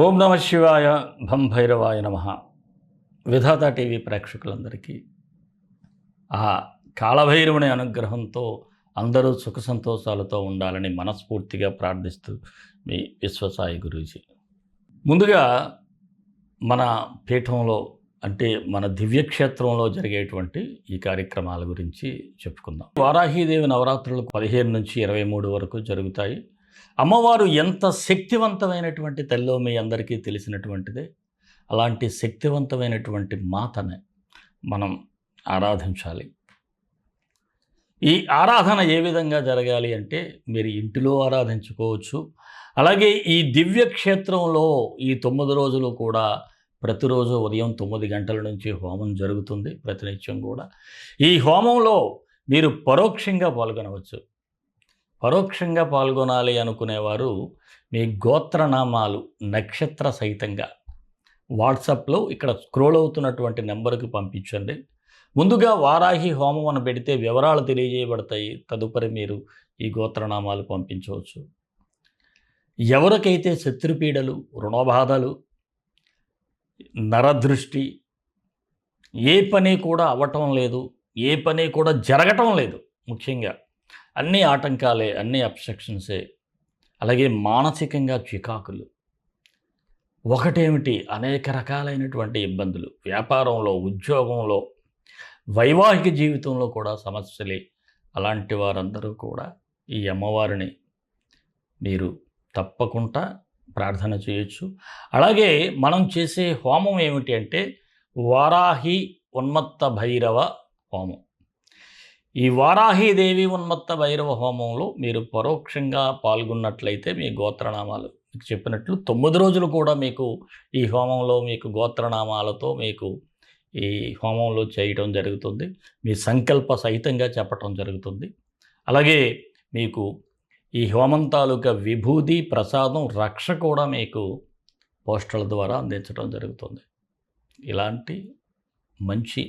ఓం నమ శివాయ భం భైరవాయ నమ. విధాత టీవీ ప్రేక్షకులందరికీ ఆ కాళభైరవుని అనుగ్రహంతో అందరూ సుఖ సంతోషాలతో ఉండాలని మనస్ఫూర్తిగా ప్రార్థిస్తూ మీ విశ్వసాయి గురూజీ. ముందుగా మన పీఠంలో అంటే మన దివ్యక్షేత్రంలో జరిగేటువంటి ఈ కార్యక్రమాల గురించి చెప్పుకుందాం. వారాహీదేవి నవరాత్రులు 15 నుంచి 23 వరకు జరుగుతాయి. అమ్మవారు ఎంత శక్తివంతమైనటువంటి తల్లో మీ అందరికీ తెలిసినటువంటిదే. అలాంటి శక్తివంతమైనటువంటి మాతని మనం ఆరాధించాలి. ఈ ఆరాధన ఏ విధంగా జరగాలి అంటే మీరు ఇంటిలో ఆరాధించుకోవచ్చు. అలాగే ఈ దివ్యక్షేత్రంలో ఈ 9 రోజులు కూడా ప్రతిరోజు ఉదయం 9 గంటల నుంచి హోమం జరుగుతుంది ప్రతినిత్యం కూడా. ఈ హోమంలో మీరు పరోక్షంగా పాల్గొనవచ్చు. పరోక్షంగా పాల్గొనాలి అనుకునేవారు మీ గోత్రనామాలు నక్షత్ర సహితంగా వాట్సాప్లో ఇక్కడ స్క్రోల్ అవుతున్నటువంటి నెంబర్కి పంపించండి. ముందుగా వారాహి హోమం అని పెడితే వివరాలు తెలియజేయబడతాయి. తదుపరి మీరు ఈ గోత్రనామాలు పంపించవచ్చు. ఎవరికైతే శత్రుపీడలు, రుణబాధలు, నరదృష్టి, ఏ పని కూడా అవ్వటం లేదు, ఏ పని కూడా జరగటం లేదు, ముఖ్యంగా అన్ని ఆటంకాలే, అన్ని అబ్స్ట్రక్షన్సే, అలాగే మానసికంగా చికాకులు, ఒకటేమిటి అనేక రకాలైనటువంటి ఇబ్బందులు, వ్యాపారంలో, ఉద్యోగంలో, వైవాహిక జీవితంలో కూడా సమస్యలే, అలాంటి వారందరూ కూడా ఈ అమ్మవారిని మీరు తప్పకుండా ప్రార్థన చేయొచ్చు. అలాగే మనం చేసే హోమం ఏమిటి అంటే వారాహి ఉన్మత్త భైరవ హోమం. ఈ వారాహీదేవి ఉన్మత్త భైరవ హోమంలో మీరు పరోక్షంగా పాల్గొన్నట్లయితే మీ గోత్రనామాలు మీకు చెప్పినట్లు 9 రోజులు కూడా మీకు ఈ హోమంలో మీకు గోత్రనామాలతో మీకు ఈ హోమంలో చేయటం జరుగుతుంది. మీ సంకల్ప సహితంగా చెప్పటం జరుగుతుంది. అలాగే మీకు ఈ హోమం తాలూకా విభూది, ప్రసాదం, రక్ష కూడా మీకు పోస్టర్ల ద్వారా అందించడం జరుగుతుంది. ఇలాంటి మంచి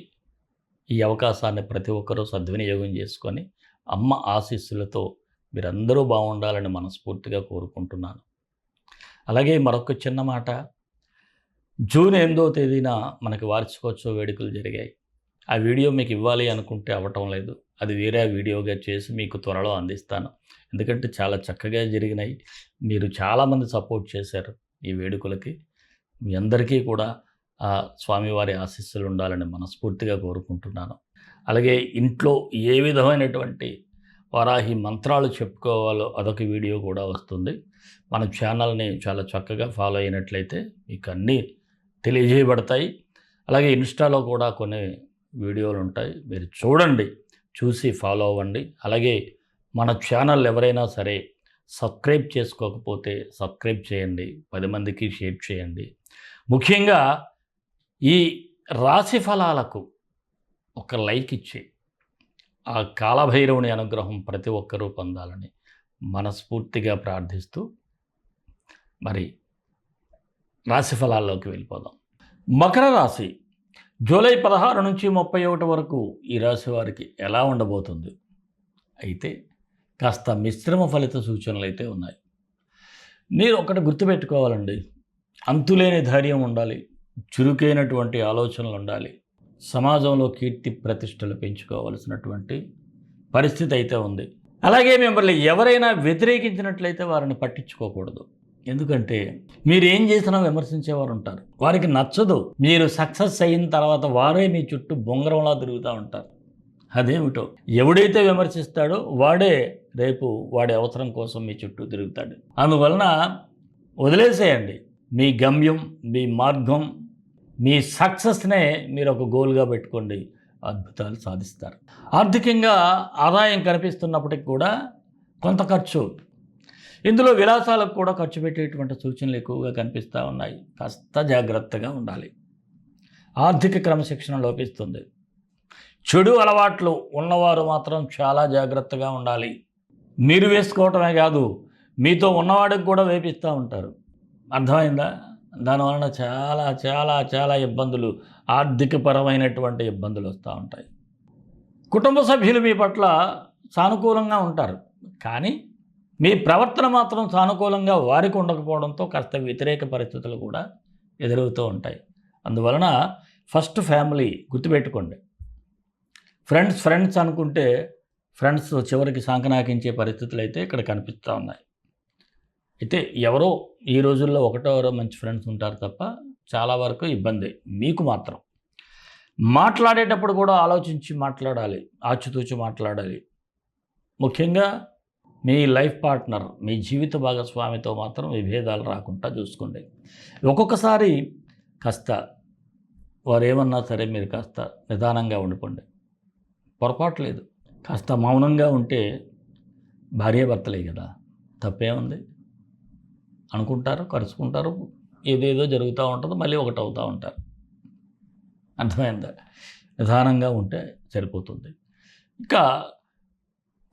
ఈ అవకాశాన్ని ప్రతి ఒక్కరూ సద్వినియోగం చేసుకొని అమ్మ ఆశీస్సులతో మీరందరూ బాగుండాలని మనస్ఫూర్తిగా కోరుకుంటున్నాను. అలాగే మరొక చిన్న మాట, జూన్ 8వ తేదీన మనకి వార్షికోత్సవ వేడుకలు జరిగాయి. ఆ వీడియో మీకు ఇవ్వాలి అనుకుంటే అవ్వటం లేదు. అది వేరే వీడియోగా చేసి మీకు త్వరలో అందిస్తాను. ఎందుకంటే చాలా చక్కగా జరిగినాయి. మీరు చాలామంది సపోర్ట్ చేశారు ఈ వేడుకలకి. మీ అందరికీ కూడా ఆ స్వామివారి ఆశీస్సులు ఉండాలని మనస్ఫూర్తిగా కోరుకుంటున్నాను. అలాగే ఇంట్లో ఏ విధమైనటువంటి వారాహి మంత్రాలు చెప్పుకోవాలో అదొక వీడియో కూడా వస్తుంది. మన ఛానల్ని చాలా చక్కగా ఫాలో అయినట్లయితే మీకు అన్నీ తెలియజేయబడతాయి. అలాగే ఇన్స్టాలో కూడా కొన్ని వీడియోలు ఉంటాయి, మీరు చూడండి, చూసి ఫాలో అవ్వండి. అలాగే మన ఛానల్ ఎవరైనా సరే సబ్స్క్రైబ్ చేసుకోకపోతే సబ్స్క్రైబ్ చేయండి, 10 మందికి షేర్ చేయండి. ముఖ్యంగా ఈ రాశి ఫలాలకు ఒక లైక్ ఇచ్చి ఆ కాళభైరవుని అనుగ్రహం ప్రతి ఒక్కరూ పొందాలని మనస్ఫూర్తిగా ప్రార్థిస్తూ మరి రాశి ఫలాల్లోకి వెళ్ళిపోదాం. మకర రాశి జూలై 16 నుంచి 31 వరకు ఈ రాశి వారికి ఎలా ఉండబోతుంది అయితే కాస్త మిశ్రమ ఫలిత సూచనలు అయితే ఉన్నాయి. మీరు ఒకటి గుర్తుపెట్టుకోవాలండి, అంతులేని ధైర్యం ఉండాలి, చురుకైనటువంటి ఆలోచనలు ఉండాలి, సమాజంలో కీర్తి ప్రతిష్టలు పెంచుకోవాల్సినటువంటి పరిస్థితి అయితే ఉంది. అలాగే మిమ్మల్ని ఎవరైనా వ్యతిరేకించినట్లయితే వారిని పట్టించుకోకూడదు. ఎందుకంటే మీరు ఏం చేసినా విమర్శించేవారు ఉంటారు. వారికి నచ్చదు. మీరు సక్సెస్ అయిన తర్వాత వారే మీ చుట్టూ బొంగరంలా తిరుగుతూ ఉంటారు. అదేమిటో, ఎవడైతే విమర్శిస్తాడో వాడే రేపు వాడి అవసరం కోసం మీ చుట్టూ తిరుగుతాడు. అందువలన వదిలేసేయండి. మీ గమ్యం, మీ మార్గం, మీ సక్సెస్నే మీరు ఒక గోల్గా పెట్టుకోండి, అద్భుతాలు సాధిస్తారు. ఆర్థికంగా ఆదాయం కనిపిస్తున్నప్పటికి కూడా కొంత ఖర్చు, ఇందులో విలాసాలకు కూడా ఖర్చు పెట్టేటువంటి సూచనలు ఎక్కువగా కనిపిస్తూ ఉన్నాయి. కాస్త జాగ్రత్తగా ఉండాలి. ఆర్థిక క్రమశిక్షణ లోపిస్తుంది. చెడు అలవాట్లు ఉన్నవారు మాత్రం చాలా జాగ్రత్తగా ఉండాలి. మీరు వేసుకోవటమే కాదు, మీతో ఉన్నవాడికి కూడా వేపిస్తూ ఉంటారు. అర్థమైందా? దానివలన చాలా చాలా చాలా ఇబ్బందులు, ఆర్థికపరమైనటువంటి ఇబ్బందులు వస్తూ ఉంటాయి. కుటుంబ సభ్యులు మీ పట్ల సానుకూలంగా ఉంటారు, కానీ మీ ప్రవర్తన మాత్రం సానుకూలంగా వారికి ఉండకపోవడంతో కాస్త వ్యతిరేక పరిస్థితులు కూడా ఎదురవుతూ ఉంటాయి. అందువలన ఫస్ట్ ఫ్యామిలీ గుర్తుపెట్టుకోండి. ఫ్రెండ్స్ అనుకుంటే ఫ్రెండ్స్ చివరికి సాంకనాకించే పరిస్థితులు అయితే ఇక్కడ కనిపిస్తూ ఉన్నాయి. అయితే ఎవరో ఈ రోజుల్లో ఒకటో ఎవరో మంచి ఫ్రెండ్స్ ఉంటారు తప్ప చాలా వరకు ఇబ్బంది. మీకు మాత్రం మాట్లాడేటప్పుడు కూడా ఆలోచించి మాట్లాడాలి, ఆచితూచి మాట్లాడాలి. ముఖ్యంగా మీ లైఫ్ పార్ట్నర్, మీ జీవిత భాగస్వామితో మాత్రం విభేదాలు రాకుండా చూసుకోండి. ఒక్కొక్కసారి కాస్త వారు ఏమన్నా సరే మీరు కాస్త నిదానంగా ఉండిపోండి. పొరపాటు లేదు. కాస్త మౌనంగా ఉంటే భార్యాభర్తలే కదా, తప్పేముంది. అనుకుంటారు, కలుసుకుంటారు, ఏదేదో జరుగుతూ ఉంటుంది, మళ్ళీ ఒకటి అవుతూ ఉంటారు. అర్థమైందా? నిదానంగా ఉంటే సరిపోతుంది. ఇంకా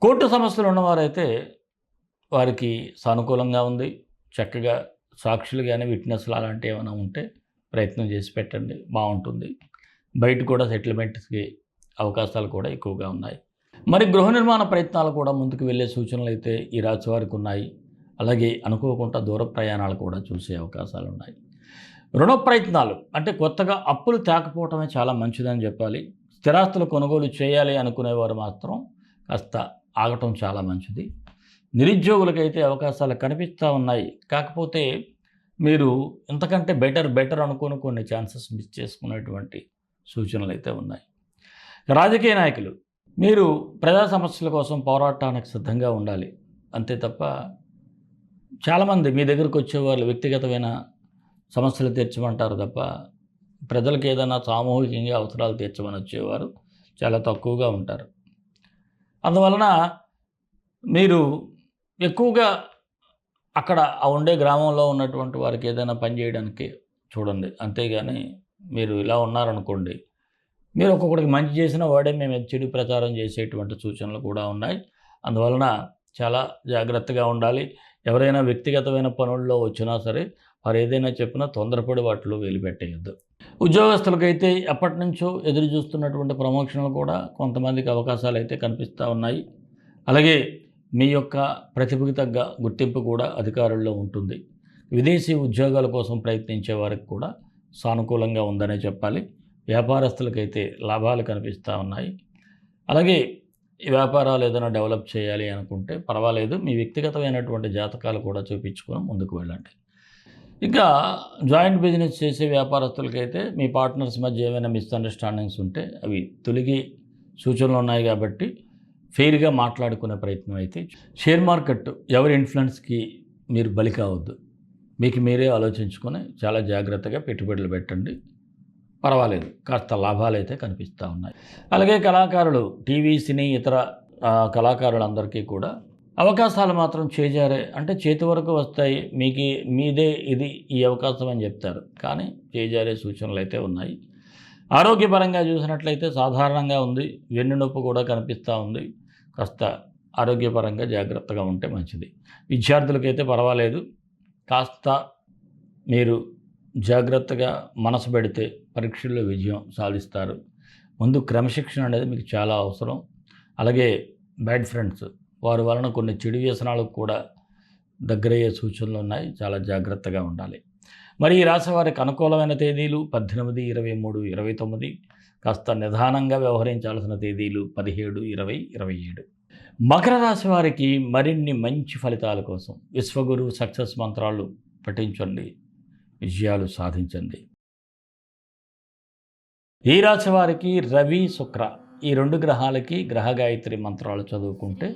కోర్టు సమస్యలు ఉన్నవారైతే వారికి సానుకూలంగా ఉంది. చక్కగా సాక్షులు కానీ విట్నెస్లు అలాంటివి ఏమైనా ఉంటే ప్రయత్నం చేసి పెట్టండి, బాగుంటుంది. బయట కూడా సెటిల్మెంట్స్కి అవకాశాలు కూడా ఎక్కువగా ఉన్నాయి. మరి గృహ నిర్మాణ ప్రయత్నాలు కూడా ముందుకు వెళ్ళే సూచనలు అయితే ఈ రాశి వారికి ఉన్నాయి. అలాగే అనుకోకుండా దూర ప్రయాణాలు కూడా చూసే అవకాశాలు ఉన్నాయి. రుణ ప్రయత్నాలు అంటే కొత్తగా అప్పులు తేకపోవటమే చాలా మంచిదని చెప్పాలి. స్థిరాస్తులు కొనుగోలు చేయాలి అనుకునేవారు మాత్రం కాస్త ఆగటం చాలా మంచిది. నిరుద్యోగులకైతే అవకాశాలు కనిపిస్తూ ఉన్నాయి. కాకపోతే మీరు ఇంతకంటే బెటర్ అనుకుని కొన్ని ఛాన్సెస్ మిస్ చేసుకునేటువంటి సూచనలు అయితే ఉన్నాయి. రాజకీయ నాయకులు మీరు ప్రజా సమస్యల కోసం పోరాటానికి సిద్ధంగా ఉండాలి. అంతే తప్ప చాలామంది మీ దగ్గరకు వచ్చేవాళ్ళు వ్యక్తిగతమైన సమస్యలు తీర్చమంటారు తప్ప ప్రజలకు ఏదైనా సామూహికంగా అవసరాలు తీర్చమని వచ్చేవారు చాలా తక్కువగా ఉంటారు. అందువలన మీరు ఎక్కువగా అక్కడ ఆ ఉండే గ్రామంలో ఉన్నటువంటి వారికి ఏదైనా పని చేయడానికి చూడండి. అంతేగాని మీరు ఇలా ఉన్నారనుకోండి, మీరు ఒక్కొక్కడికి మంచి చేసిన వాడే మేము చెడు ప్రచారం చేసేటువంటి సూచనలు కూడా ఉన్నాయి. అందువలన చాలా జాగ్రత్తగా ఉండాలి. ఎవరైనా వ్యక్తిగతమైన పనుల్లో వచ్చినా సరే వారు ఏదైనా చెప్పినా తొందరపడి వాటిలో వేలిపెట్టేయద్దు. ఉద్యోగస్తులకైతే ఎప్పటి నుంచో ఎదురు చూస్తున్నటువంటి ప్రమోషన్లు కూడా కొంతమందికి అవకాశాలు అయితే కనిపిస్తూ ఉన్నాయి. అలాగే మీ యొక్క ప్రతిభకు తగ్గ గుర్తింపు కూడా అధికారుల్లో ఉంటుంది. విదేశీ ఉద్యోగాల కోసం ప్రయత్నించే వారికి కూడా సానుకూలంగా ఉందనే చెప్పాలి. వ్యాపారస్తులకైతే లాభాలు కనిపిస్తూ ఉన్నాయి. అలాగే ఈ వ్యాపారాలు ఏదైనా డెవలప్ చేయాలి అనుకుంటే పర్వాలేదు, మీ వ్యక్తిగతమైనటువంటి జాతకాలు కూడా చూపించుకొని ముందుకు వెళ్ళండి. ఇంకా జాయింట్ బిజినెస్ చేసే వ్యాపారస్తులకైతే మీ పార్ట్నర్స్ మధ్య ఏమైనా మిస్అండర్స్టాండింగ్స్ ఉంటే అవి తొలగి సూచనలు ఉన్నాయి కాబట్టి ఫెయిర్గా మాట్లాడుకునే ప్రయత్నం అయితే. షేర్ మార్కెట్ ఎవరి ఇన్ఫ్లుయెన్స్కి మీరు బలి కావద్దు. మీకు మీరే ఆలోచించుకొని చాలా జాగ్రత్తగా పెట్టుబడులు పెట్టండి, పర్వాలేదు, కాస్త లాభాలు అయితే కనిపిస్తూ ఉన్నాయి. అలాగే కళాకారులు, టీవీ, సినీ, ఇతర కళాకారులందరికీ కూడా అవకాశాలు మాత్రం చేజారే, అంటే చేతి వరకు వస్తాయి, మీదే ఇది ఈ అవకాశం అని చెప్తారు, కానీ చేజారే సూచనలు అయితే ఉన్నాయి. ఆరోగ్యపరంగా చూసినట్లయితే సాధారణంగా ఉంది. వెన్నునొప్పి కూడా కనిపిస్తూ ఉంది. కాస్త ఆరోగ్యపరంగా జాగ్రత్తగా ఉంటే మంచిది. విద్యార్థులకైతే పర్వాలేదు, కాస్త మీరు జాగ్రత్తగా మనసు పెడితే పరీక్షల్లో విజయం సాధిస్తారు. ముందు క్రమశిక్షణ అనేది మీకు చాలా అవసరం. అలాగే బ్యాడ్ ఫ్రెండ్స్, వారి వలన కొన్ని చెడు వ్యసనాలకు కూడా దగ్గరయ్యే సూచనలు ఉన్నాయి. చాలా జాగ్రత్తగా ఉండాలి. మరి ఈ రాశి వారికి అనుకూలమైన తేదీలు 18, 23, 29. కాస్త నిదానంగా వ్యవహరించాల్సిన తేదీలు 17, 20, 27. మకర రాశి వారికి మరిన్ని మంచి ఫలితాల కోసం విశ్వగురు సక్సెస్ మంత్రాలు పఠించండి, విజయాలు సాధించండి. ఈ రాశి వారికి రవి, శుక్ర ఈ 2 గ్రహాలకి గ్రహ గాయత్రి మంత్రాలు చదువుకుంటే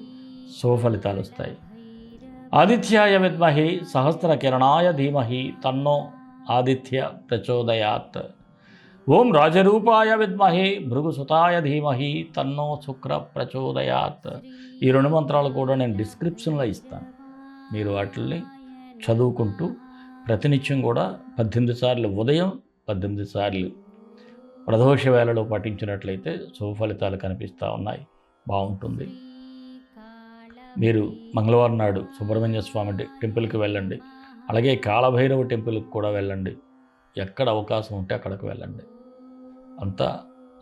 శుభ ఫలితాలు వస్తాయి. ఆదిత్యాయ విద్మహి సహస్ర కిరణాయ ధీమహి తన్నో ఆదిత్య ప్రచోదయాత్. ఓం రాజరూపాయ విద్మహి భృగుసుతాయ ధీమహి తన్నో శుక్ర ప్రచోదయాత్. ఈ 2 మంత్రాలు కూడా నేను డిస్క్రిప్షన్లో ఇస్తాను. మీరు వాటిని చదువుకుంటూ ప్రతినిత్యం కూడా 18 సార్లు ఉదయం, 18 సార్లు ప్రదోష వేళలో పఠించినట్లయితే శుభ ఫలితాలు కనిపిస్తూ ఉన్నాయి. బాగుంటుంది. మీరు మంగళవారం నాడు సుబ్రహ్మణ్య స్వామి టెంపుల్కి వెళ్ళండి. అలాగే కాళభైరవ టెంపుల్కి కూడా వెళ్ళండి. ఎక్కడ అవకాశం ఉంటే అక్కడికి వెళ్ళండి. అంతా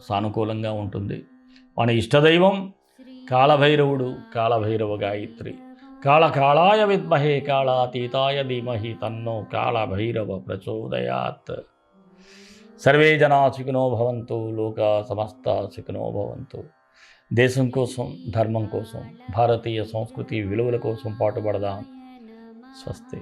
సానుకూలంగా ఉంటుంది. మన ఇష్టదైవం కాళభైరవుడు, కాళభైరవ గాయత్రి. కాళకాళాయ విద్మహే కాళాతీతాయ ధీమహి తన్నో కాళభైరవ ప్రచోదయాత్. సర్వే జనా సుఖినో భవంతు, లోకా సమస్త సుఖినో భవంతు. దేశం కోసం, ధర్మం కోసం, భారతీయ సంస్కృతి విలువల కోసం పాటుపడదాం. స్వస్తి.